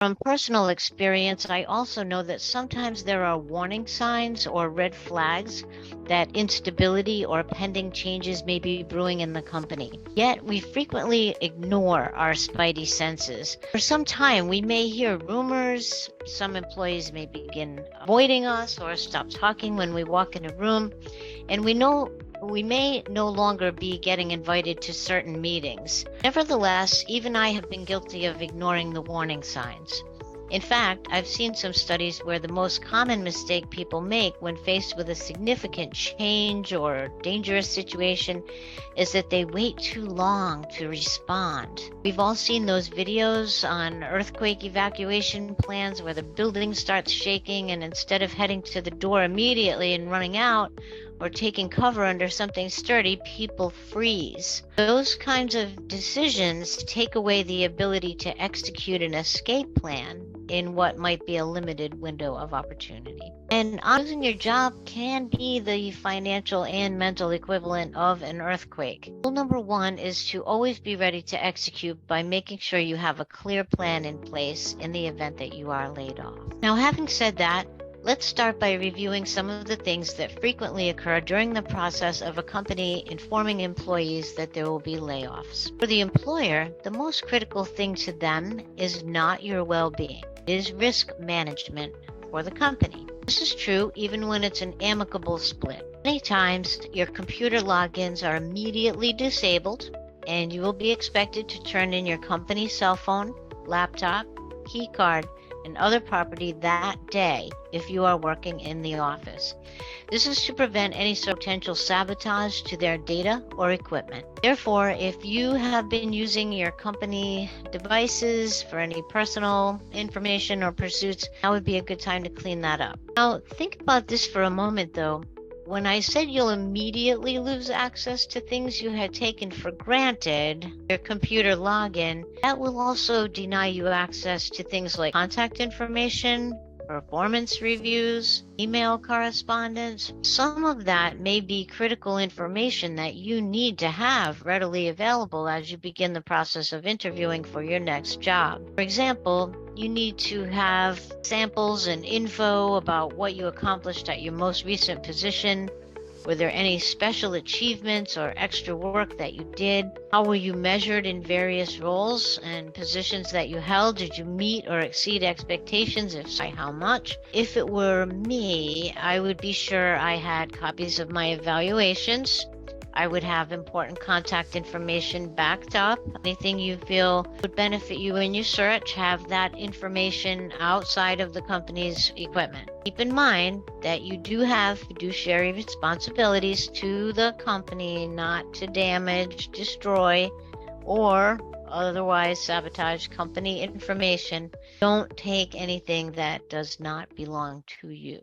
From personal experience, I also know that sometimes there are warning signs or red flags that instability or pending changes may be brewing in the company. Yet, we frequently ignore our spidey senses. For some time, we may hear rumors, some employees may begin avoiding us or stop talking when we walk in a room, and we may no longer be getting invited to certain meetings. Nevertheless, even I have been guilty of ignoring the warning signs. In fact, I've seen some studies where the most common mistake people make when faced with a significant change or dangerous situation is that they wait too long to respond. We've all seen those videos on earthquake evacuation plans where the building starts shaking, and instead of heading to the door immediately and running out, or taking cover under something sturdy, people freeze. Those kinds of decisions take away the ability to execute an escape plan in what might be a limited window of opportunity. And losing your job can be the financial and mental equivalent of an earthquake. Rule number one is to always be ready to execute by making sure you have a clear plan in place in the event that you are laid off. Now, having said that, let's start by reviewing some of the things that frequently occur during the process of a company informing employees that there will be layoffs. For the employer, the most critical thing to them is not your well-being. It is risk management for the company. This is true even when it's an amicable split. Many times, your computer logins are immediately disabled, and you will be expected to turn in your company cell phone, laptop, key card, and other property that day if you are working in the office. This is to prevent any sort of potential sabotage to their data or equipment. Therefore, if you have been using your company devices for any personal information or pursuits, now would be a good time to clean that up. Now, think about this for a moment though. When I said you'll immediately lose access to things you had taken for granted, your computer login, that will also deny you access to things like contact information, performance reviews, email correspondence. Some of that may be critical information that you need to have readily available as you begin the process of interviewing for your next job. For example, you need to have samples and info about what you accomplished at your most recent position. Were there any special achievements or extra work that you did? How were you measured in various roles and positions that you held? Did you meet or exceed expectations? If so, how much? If it were me, I would be sure I had copies of my evaluations. I would have important contact information backed up. Anything you feel would benefit you in your search, have that information outside of the company's equipment. Keep in mind that you do have fiduciary responsibilities to the company not to damage, destroy, or otherwise sabotage company information. Don't take anything that does not belong to you.